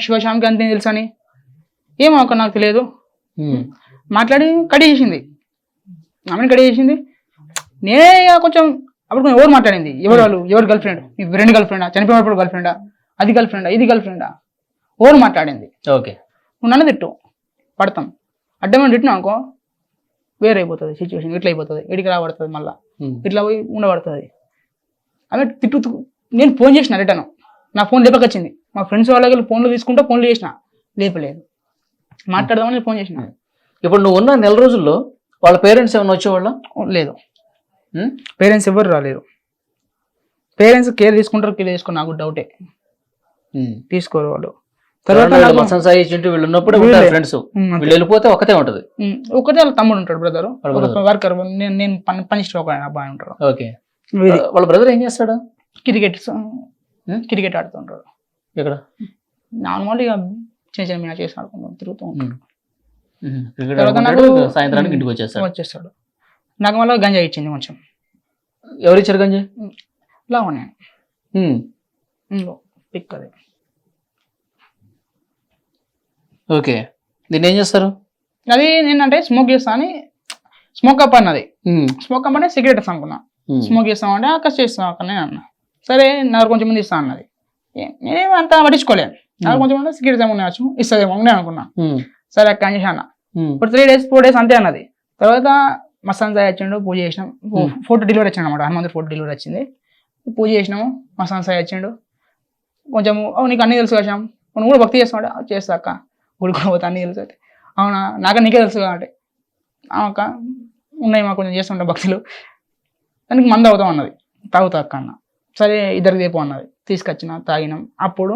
శివశ్యామ్కి అంతే తెలుసా అని ఏమో అక్క నాకు తెలియదు మాట్లాడి కడి చేసింది ఆమెను కడి చేసింది నేనే కొంచెం అప్పుడు ఎవరు మాట్లాడింది ఎవరు గర్ల్ ఫ్రెండ్ ఫ్రెండ్ గర్ల్ ఫ్రెండా చనిపోయినప్పుడు గర్ల్ ఫ్రెండా అది గర్ల్ ఫ్రెండా ఇది గర్ల్ ఫ్రెండా ఎవరు మాట్లాడింది ఓకే నువ్వు నన్ను తిట్టు పడతాం అడ్డమని తిట్టినా అనుకో వేరే అయిపోతుంది సిచ్యువేషన్ ఇట్లా అయిపోతుంది ఇడికి రాబడుతుంది మళ్ళీ ఇట్లా పోయి ఉండబడుతుంది ఆమె తిట్టు నేను ఫోన్ చేసిన రిటర్న్ నా ఫోన్ లేపకొచ్చింది మా ఫ్రెండ్స్ వాళ్ళకి ఫోన్లు తీసుకుంటే ఫోన్లు చేసిన లేపలేదు మాట్లాడదామని ఫోన్ చేసిన ఇప్పుడు నువ్వు ఉన్న నెల రోజుల్లో వాళ్ళ పేరెంట్స్ ఏమైనా వచ్చేవాళ్ళ లేదు పేరెంట్స్ ఎవరు రాలేరు పేరెంట్స్ కేర్ తీసుకుంటారు కేర్ చేసుకో నాకు డౌటే తీసుకోరు వాళ్ళు తర్వాత వీళ్ళు ఉన్నప్పుడు ఫ్రెండ్స్ వీళ్ళు వెళ్ళిపోతే ఒకటే ఉంటది ఒకటే వాళ్ళ తమ్ముడు ఉంటాడు బ్రదర్ వర్కర్ నేను పనిష్ట ఒక అబ్బాయి ఉంటాడు ఓకే వాళ్ళ బ్రదర్ ఏం చేస్తాడు క్రికెట్ ఆడుతుంటాడు ఇక్కడ నార్మల్ ఇక చిన్న చిన్న మ్యాచ్ చేసి ఆడుకుంటాం తిరుగుతూ ఉంటాడు సాయంత్రానికి ఇంటికి వచ్చేస్తాడు నాకు మళ్ళీ గంజా ఇచ్చింది కొంచెం ఎవరు ఇచ్చారు గంజా లావనే పిక్ అది ఓకే దీన్ని ఏం చేస్తారు అది ఏంటంటే స్మోక్ చేస్తా అని స్మోక్ అప్ అన్నది స్మోక్ అప్ అంటే సిగరెట్స్ అనుకున్నా స్మోక్ చేస్తామంటే అక్క చేస్తాం అక్క నేను అన్న. సరే నాకు కొంచెం మంది ఇస్తా అన్నది. నేనేం అంత పట్టించుకోలేను. నాకు కొంచెం సిగరెట్ ఏమన్నా ఇస్తుందేమో నేను అనుకున్నా. సరే అక్క అని చేసి అన్న. ఇప్పుడు 3 days 4 days అంతే అన్నది. తర్వాత మసాన్ సాయి వచ్చిండు, పూజ చేసినాం. ఫోటో డెలివరీ వచ్చిండు అనమాట, హనుమంతుడు ఫోటో డెలివరీ వచ్చింది. పూజ చేసినాము, మసాన్ సాయి వచ్చిండు. కొంచెం నీకు అన్నీ తెలుసు కదా, నువ్వు కూడా భక్తి చేస్తావు అంటే చేస్తా అక్క, గుడి కూడా పోతా అన్నీ తెలుసు. అవునా, నాకే నీకే తెలుసు అంటే అక్క ఉన్నాయి మాకు కొంచెం చేస్తుంటా భక్తులు, దానికి మందు అవుతాం అన్నది. తాగుతా అక్క అన్న. సరే ఇద్దరికి దేపు అన్నది, తీసుకొచ్చిన తాగినాం. అప్పుడు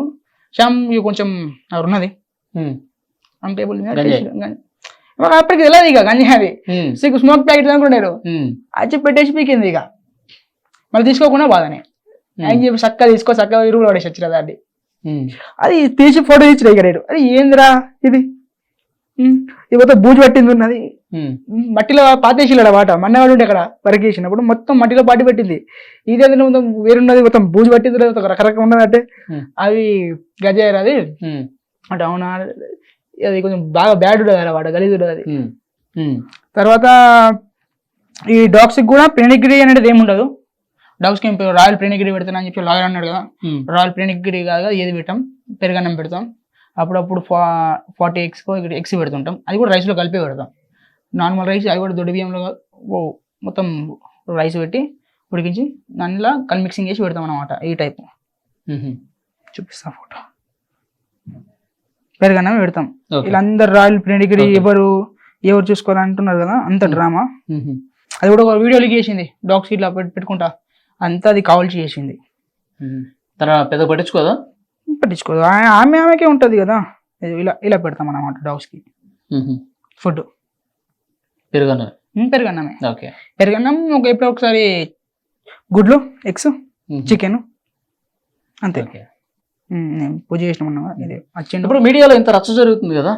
శ్యామ్ ఇవి కొంచెం ఉన్నది ఆన్ టేబుల్ మీద. అప్పటికి తెలియదు ఇక గంజి అది స్మోక్ ప్యాకెట్ అనుకున్నారు, అది పెట్టేసి పీకింది. ఇక మళ్ళీ తీసుకోకుండా బాధనే ఆయన చెప్పి చక్కగా తీసుకో, చక్కగా ఇరువులు పడేసి వచ్చిన దాన్ని. అది తీసి ఫోటో ఇచ్చిన. ఇక రేటు అది ఏందిరా ఇది, ఇకపోతే బూజు పట్టింది ఉన్నది, మట్టిలో పాతేసిలాడు వాట. మన్నవాడు ఉంటే అక్కడ వరకు వేసినప్పుడు మొత్తం మట్టిలో పాటి పెట్టింది. ఇదేంటే మొత్తం వేరున్నది, మొత్తం బూజు పట్టింది, రకరకాల ఉన్నది అంటే అవి గజాయరు అది అంటే. అవునా, అది కొంచెం బాగా బ్యాడ్ ఉంటుంది కదా వాడు, గలీజ్ ఉంటుంది అది. తర్వాత ఈ డాగ్స్ కూడా పెనిగ్రీ అనేది ఏముండదు. డాగ్స్ కి రాయల్ పెనిగ్రీ పెడతాను అని చెప్పి లాయర్ అన్నాడు కదా, రాయల్ పెనిగ్రీ కాదు, ఏది పెట్టాం, పెరుగన్నం పెడతాం. అప్పుడప్పుడు 40 ఎగ్స్ పెడుతుంటాం. అది కూడా రైస్లో కలిపి పెడతాం. నార్మల్ రైస్ అది కూడా దొడ్డి బియ్యంలో మొత్తం రైస్ పెట్టి ఉడికించి దానిలో మిక్సింగ్ చేసి పెడతాం అన్నమాట. ఈ టైప్ చూపిస్తా ఫోటో. పెరుగన్నం పెడతాం. వీళ్ళందరూ రాయల్ పెనిగ్రీ ఎవరు చూసుకోవాలంటున్నారు కదా, అంత డ్రామా. అది కూడా ఒక వీడియో లీక్ చేసింది, డాగ్స్ ఇట్లా పెట్టుకుంటా అంతా, అది కావాల్సి చేసింది. పెద్ద పట్టించుకోదా? పట్టించుకోదు, ఆమెకే ఉంటది కదా. ఇలా పెడతాం అన్నమాట డాగ్స్ కి ఫుడ్. పెరుగన్నమే. పెరుగన్నం ఎప్పుడో ఒకసారి గుడ్లు, ఎగ్స్, చికెన్, అంతే. పూజ చేసినామన్నా. ఇప్పుడు మీడియాలో ఇంత రచ్చ జరుగుతుంది కదా,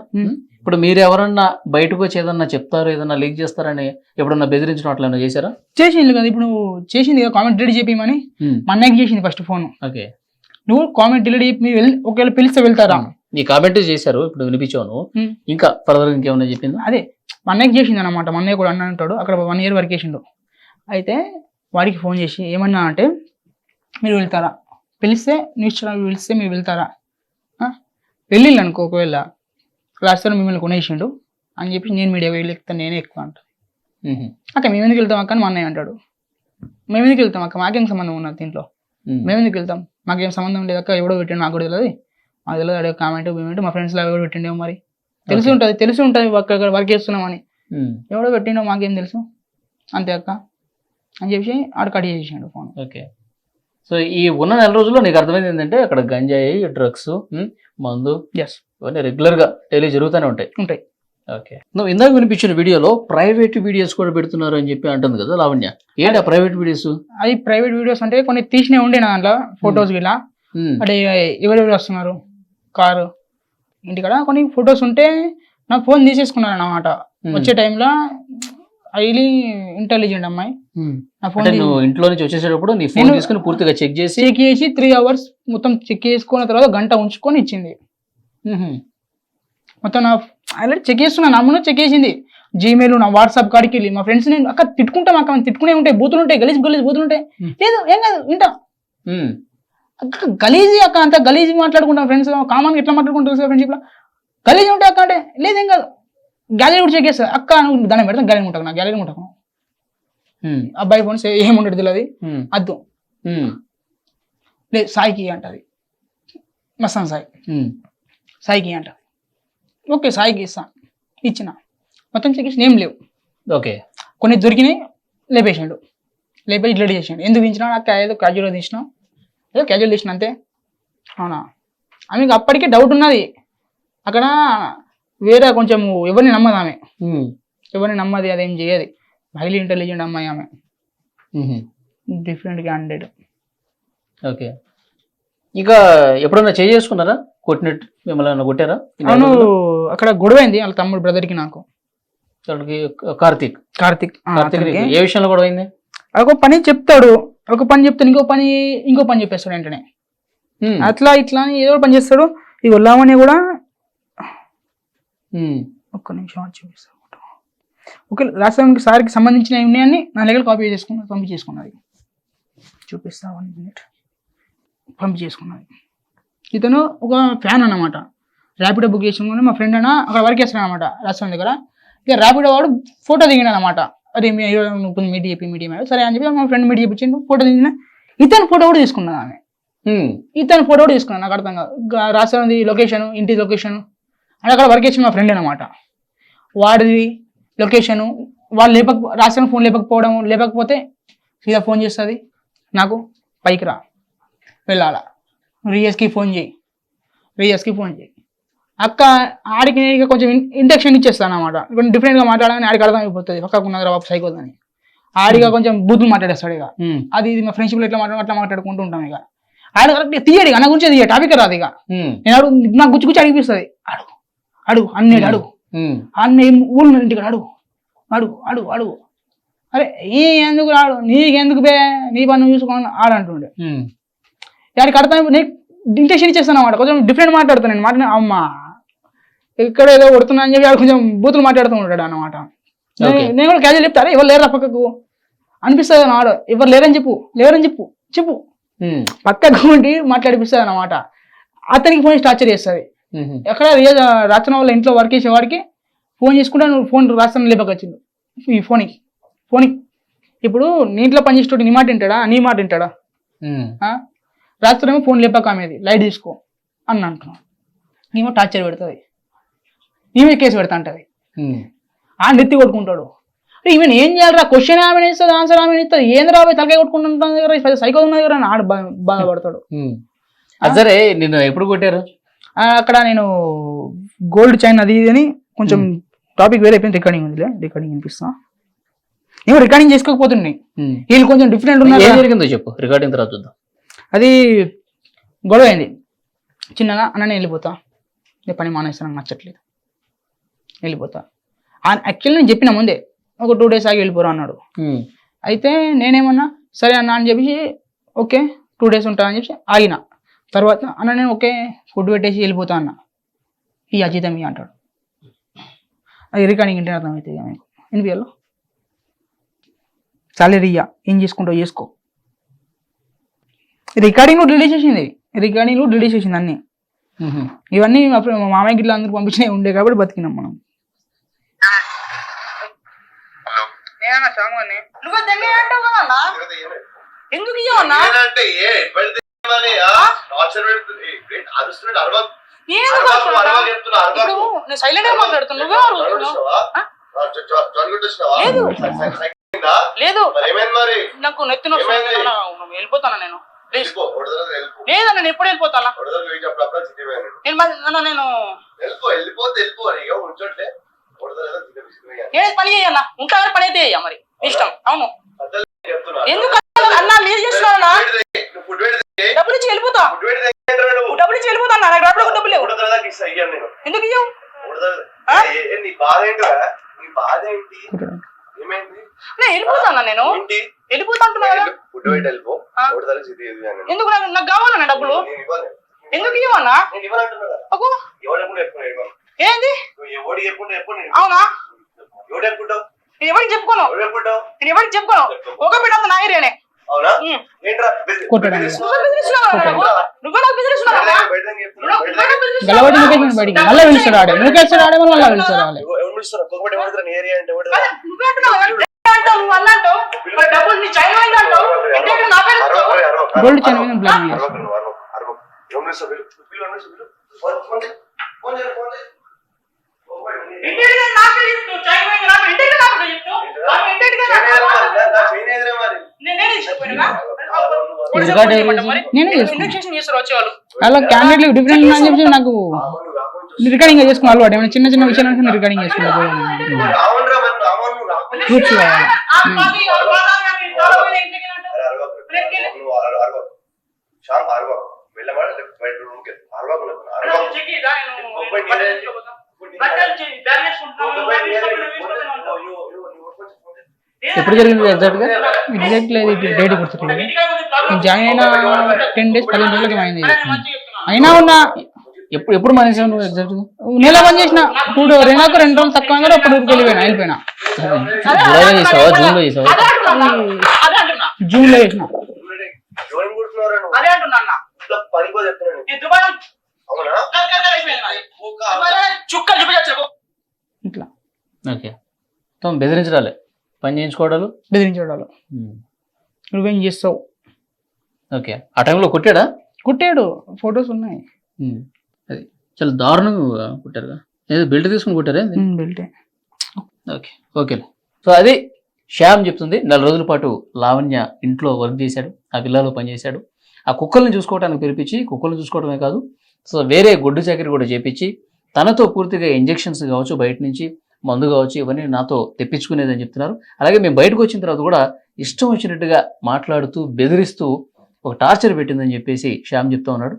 ఇప్పుడు మీరు ఎవరన్నా బయటకు వచ్చి ఏదన్నా చెప్తారు, ఏదన్నా లీక్ చేస్తారని ఎప్పుడన్నా బెదిరించడం అట్లా ఏమన్నా చేశారా? చేసింది కదా, ఇప్పుడు చేసింది కదా, కామెంట్ డిలీట్ చేయమని మా అన్నయ్యకి చేసింది ఫస్ట్ ఫోన్. ఓకే, నువ్వు కామెంట్ డిలీట్ మీరు ఒకవేళ పిలిస్తే వెళ్తారా? నీ కామెంట్ చేశారు, ఇప్పుడు వినిపించాను. ఇంకా ఫర్దర్ ఇంకేమన్నా చెప్పింది? అదే మా అన్నయ్యకి చేసింది అనమాట. మా అన్నయ్య కూడా అన్న ఉంటాడు అక్కడ, 1 year వరకు చేసిండు. అయితే వాడికి ఫోన్ చేసి ఏమన్నా అంటే, మీరు వెళ్తారా, పిలిస్తే న్యూస్ ఛానల్ పిలిస్తే మీరు వెళ్తారా, వెళ్ళిళ్ళు అనుకో, ఒకవేళ లాస్ట్ టైం మిమ్మల్ని కొనేసిండు అని చెప్పి నేను మీడియా వెళ్ళిస్తాను, నేనే ఎక్కువ అంట. అక్క మేము ఎందుకు వెళ్తాం అక్క అని మా అన్నయ్య అంటాడు. మేము ఎందుకు వెళ్తాం అక్క, మాకేం సంబంధం ఉన్నది దీంట్లో, మేము ఎందుకు వెళ్తాం, మాకేం సంబంధం లేదు అక్క, ఎవడో పెట్టండి నాకు కూడా తెలియదు, మాకు తెలియదు అడిగే కామెంట్ పేమెంట్, మా ఫ్రెండ్స్లో ఎవడో పెట్టిండేమో, మరి తెలిసి ఉంటుంది వర్క్ చేస్తున్నామని, ఎవడో పెట్టిండో మాకేం తెలుసు, అంతే అక్క అని చెప్పి ఆడు కట్ చేసేసాడు ఫోన్. ఓకే, సో ఈ ఉన్న నెల రోజుల్లో నీకు అర్థమైంది ఏంటంటే అక్కడ గంజాయి, డ్రగ్స్, మందు ఇవన్నీ రెగ్యులర్ గా డైలీ జరుగుతూనే ఉంటాయి. ఓకే, నువ్వు ఇందాక వినిపించిన వీడియోలో ప్రైవేట్ వీడియోస్ కూడా పెడుతున్నారు అని చెప్పి అంటుంది కదా లావణ్య, ఏంటి ఆ ప్రైవేట్ వీడియోస్? అది ప్రైవేట్ వీడియోస్ అంటే కొన్ని తీసినవి ఉండే నా దాంట్లో ఫొటోస్ ఇలా, అంటే ఎవరెవరు వస్తున్నారు కారు ఇంటికాడ కొన్ని ఫొటోస్ ఉంటే నాకు ఫోన్ తీసేసుకున్నాను అన్నమాట. వచ్చే టైంలో హైలీ ఇంటెలిజెంట్ అమ్మాయి నా ఫోన్, నువ్వు ఇంట్లో నుంచి వచ్చేసేటప్పుడు నీ ఫోన్ తీసుకుని పూర్తిగా చెక్ చేసి 3 hours మొత్తం చెక్ చేసుకున్న తర్వాత గంట ఉంచుకొని ఇచ్చింది. మొత్తం నా ఆల్రెడీ చెక్ చేస్తున్నాను, అమ్మను చెక్ చేసింది. జీమెయిల్, నా వాట్సాప్ కాడికి వెళ్ళి మా ఫ్రెండ్స్, నేను అక్క తిట్టుకుంటాం అక్క, తిట్టుకునే ఉంటాయి, బూతులు ఉంటాయి, గలీజ్ బూతులు ఉంటాయి, లేదు ఏం కాదు వింటా అక్క, గలీజీ అక్క, అంత గలీజీ మాట్లాడుకుంటాం ఫ్రెండ్స్, కామన్ ఎట్లా మాట్లాడుకుంటారు ఫ్రెండ్షిప్ లో, గలీజీ ఉంటాయి అక్క అంటే, లేదు ఏం కాదు, గ్యాలరీ కూడా చెక్ చేస్తా అక్క, నువ్వు దాన్ని పెడతాను గ్యాలరీ ఉంటాను, నా గ్యాలరీ ఉంటాను. అబ్బాయి ఫోన్స్ ఏముండదు తెలియదు, అద్దు లేదు సాయికి అంటది, మస్తాన్ సాయికి అంటది. ఓకే సాయికి ఇచ్చిన, మొత్తం చెక్ చేసి ఏం లేవు. ఓకే, కొన్ని దొరికినాయి, లేపేసాడు, లేపేసి ఇట్లా చేసాడు. ఎందుకు తీసినా నాకు ఏదో క్యాజువల్గా తీసినా, ఏదో క్యాజువల్ తీసిన అంతే. అవునా, ఆమెకు అప్పటికే డౌట్ ఉన్నది అక్కడ, వేరే కొంచెం ఎవరిని నమ్మదు ఆమె, ఎవరిని నమ్మది, అదేం చేయదు, హైలీ ఇంటెలిజెంట్ అమ్మాయి ఆమె, డిఫరెంట్ క్యాండిడేట్. ఓకే, ఇంకా ఎప్పుడన్నా చేసుకున్నారా, కొట్టినట్టు మిమ్మల్ని కొట్టారా? అవును, అక్కడ గొడవైంది వాళ్ళ తమ్ముడు బ్రదర్కి నాకు. కార్తీక్ ఏ విషయంలో గొడవ అయింది? ఒక పని చెప్తాడు, ఒక పని చెప్తాను, ఇంకో పని చెప్పేస్తాడు వెంటనే, అట్లా ఇట్లా అని ఏదో పని చేస్తాడు. ఇక లావణ్య కూడా ఒక్క నిమిషం చూపిస్తాను. ఓకే, రాష్ట్రానికి సార్కి సంబంధించిన ఉన్నాయని నా దగ్గర కాపీ చేసుకున్నా, పంపించేసుకున్నది. చూపిస్తా 1 minute. పంపించేసుకున్నది. ఇతను ఒక ఫ్యాన్ అన్నమాట. ర్యాపిడో బుక్ చేసుకుని మా ఫ్రెండ్ అన్న అక్కడ వర్క్ చేస్తాను అనమాట రాష్ట్రం దగ్గర. ఇక ర్యాపిడో వాడు ఫోటో దిగిన అనమాట. అరే మీట్ చెప్పి సరే అని చెప్పి మా ఫ్రెండ్ మీట్ చెప్పించిండు. ఫోటో దిగిన ఇతను ఫోటో కూడా తీసుకున్నాను ఆమె. ఇతను ఫోటో కూడా తీసుకున్నాను. నాకు అర్థం కాదు. రాస్తుంది లొకేషన్, ఇంటి లొకేషన్ అని అక్కడ వర్క్ చేసిన మా ఫ్రెండ్ అనమాట. వాడిది లొకేషను వాళ్ళు రాసిన ఫోన్ లేకపోతే సీదా ఫోన్ చేస్తుంది నాకు, పైకి రా వెళ్ళాలా, రియస్కి ఫోన్ చేయి అక్క. ఆడికి నేను కొంచెం ఇండక్షన్ ఇచ్చేస్తాను అనమాట. కొంచెం డిఫరెంట్గా మాట్లాడాలని ఆడికి అర్థం అయిపోతుంది. పక్కకు ఉన్నది బాబు సైకోల్ అని. ఆడిగా కొంచెం బూతులు మాట్లాడేస్తాడు. ఇక అది మా ఫ్రెండ్షిప్లో అట్లా మాట్లాడుకుంటూ ఉంటాం. ఇక ఆడ కరెక్ట్ తీయడు, అన్న గురించి తీయ టాపిక్ రాదు. ఇక నేను అడుగు నాకు గుచ్చి అడిగిపిస్తుంది. అడుగు అన్నేడు అన్న ఊళ్ళు ఇంటికి అడుగు అరే ఎందుకు రాడు, నీకెందుకు బే, నీ పని చూసుకోని ఆడంటుండే. ఆడికి అర్థం నేను ఇంటెన్షన్ ఇచ్చేస్తాను అనమాట. కొంచెం డిఫరెంట్ మాట్లాడుతాను నేను. మాట అమ్మా ఇక్కడ ఏదో కొడుతున్నా అని చెప్పి కొంచెం బూతులు మాట్లాడుతూ ఉంటాడు అన్నమాట. నేను కూడా క్యాజువల్ చెప్తారా ఎవరు లేరా పక్కకు అనిపిస్తుంది ఆడ. ఎవరు లేరని చెప్పు పక్కకు ఉండి మాట్లాడిపిస్తుంది అన్నమాట. అతనికి ఫోన్ టార్చర్ చేస్తుంది. ఎక్కడ రాసిన వాళ్ళ ఇంట్లో వర్క్ చేసేవాడికి ఫోన్ చేసుకుంటే నువ్వు ఫోన్ రాస్తాను లేపకొచ్చిండు. ఈ ఫోన్కి ఇప్పుడు నీ ఇంట్లో పనిచేసేటోడు నీ మాట వింటాడా? రాత్రేమో ఫోన్ లేపక ఆమెది లైట్ తీసుకో అని అంటున్నావు. నీమో టార్చర్ పెడుతుంది, నీమే కేసు పెడతా అంటది. ఆ నెత్తి కొట్టుకుంటాడు. ఈమె ఏం చేయాలరా, క్వశ్చన్ ఆమె ఇస్తుంది, ఆన్సర్ ఆమె ఇస్తుంది, ఏంది రాబోయే తలకాయ కొట్టుకుంటుంటుంది కదా, సైకో ఉన్నది కదా అని ఆడు బాధపడతాడు. సరే నిన్ను ఎప్పుడు కొట్టారు? అక్కడ నేను గోల్డ్ చైన్ అది ఇది అని కొంచెం టాపిక్ వేరే అయిపోయింది. రికార్డింగ్ వినిపిస్తా. నేను రికార్డింగ్ చేసుకోకపోతున్నాయి. వీళ్ళు కొంచెం డిఫరెంట్ ఉన్నారు. చెప్పు, రికార్డింగ్ తర్వాత చూద్దాం. అది గొడవ అయింది చిన్నగా. అన్న నేను వెళ్ళిపోతా, నేను పని మానేస్తాను, నాకు నచ్చట్లేదు, వెళ్ళిపోతా. యాక్చువల్లీ నేను చెప్పిన ముందే ఒక 2 days ఆగి వెళ్ళిపోరా అన్నాడు. అయితే నేనేమన్నా సరే అన్న అని చెప్పేసి ఓకే 2 days ఉంటా అని చెప్పి ఆగిన. తర్వాత అన్న నేను ఓకే ఫుడ్ పెట్టేసి వెళ్ళిపోతా అన్న. ఈ అజీతం అంటాడు. అది రికార్డింగ్ ఇంటే అర్థమవుతుంది మీకు వినిపించాలో. సాలరీ ఏం చేసుకుంటావు చేసుకో. రికార్డింగ్ డిలీట్ చేసింది అన్ని. ఇవన్నీ మా మామయ్య గిట్ల అందరికి పంపించినవి ఉండే కాబట్టి బతికినాం మనం. ఎందుకు ఇవ్వన్నా సైలెంట్ గా మాట్లాడుతున్నా. లేదు నాకు నెత్తి వెళ్ళిపోతాను నేను. లేదన్న నేను ఎప్పుడు వెళ్ళిపోతానా? నేను పని చేయన్నా, ఉంటా పని అయితే మరి ఇష్టం. అవును ఎందుకు అన్నా లేదు చేస్తున్నా, డబ్బులు ఇచ్చి వెళ్ళిపోతా, డబ్బులు ఇచ్చి వెళ్ళిపోతా. నాకు డబ్బులు లేవు. ఎందుకు ఇవ్వవు? నేను వెళ్ళిపోతానా? నేను వెళ్ళిపోతా అంటున్నా కదా. ఎందుకు నాకు కావాలన్నా డబ్బులు? ఎందుకు ఇవ్వన్నా? ఏంది అవునా? నేను ఎవరికి చెప్పుకోను, ఒక బిడ్డ నా ఏరియానే. మళ్ళీ పిలుస్తాడు ఆడే, నువ్వు కలిసి ఆడే మళ్ళీ పిలుస్తాడు. గోల్డ్ చైన్ బ్లాక్ అలా క్యాండిడేట్లు డిఫరెంట్ అని చెప్పి నాకు రికార్డింగ్ చేసుకున్న అలవాటు. ఏమైనా చిన్న చిన్న విషయాలు రికార్డింగ్ చేసుకున్నా. ఎప్పుడు జరిగింది ఎగ్జాక్ట్ లేదు, డేట్ గుర్తులేదు. నేను జాయిన్ అయిన 10 days 15 రోజులకి అయింది. అయినా ఉన్నా ఎప్పుడు మానేసావు నువ్వు ఎగ్జాక్ట్? నెల పని చేసిన 2 రోజులు తక్కువ అప్పుడు వెళ్ళిపోయినా. జూన్ లో చేసిన బెదిరించడాలే పని చేయించుకోవడాలు. బెదిరించేవాళ్ళు. నువ్వేం చేస్తావు? ఓకే, ఆ టైంలో కొట్టాడా? కుట్టాడు, ఫొటోస్ ఉన్నాయి. అది చాలా దారుణంగా కొట్టారుగా. ఏదో బెల్ట్ తీసుకుని కొట్టారా? బెల్టే. ఓకే, ఓకేలే. సో అది శ్యామ్ చెప్తుంది. 4 రోజుల పాటు లావణ్య ఇంట్లో వర్క్ చేశాడు, ఆ విల్లాలో పనిచేశాడు. ఆ కుక్కల్ని చూసుకోవడానికి పిలిపించి, కుక్కల్ని చూసుకోవడమే కాదు, సో వేరే గొడ్డు చాకరీ కూడా చేపించి తనతో పూర్తిగా ఇంజెక్షన్స్ కావచ్చు, బయట నుంచి మందు కావచ్చు, ఇవన్నీ నాతో తెప్పించుకునేదని చెప్తున్నారు. అలాగే మేము బయటకు వచ్చిన తర్వాత కూడా ఇష్టం వచ్చినట్టుగా మాట్లాడుతూ బెదిరిస్తూ ఒక టార్చర్ పెట్టిందని చెప్పేసి శ్యామ్ చెప్తా ఉన్నాడు.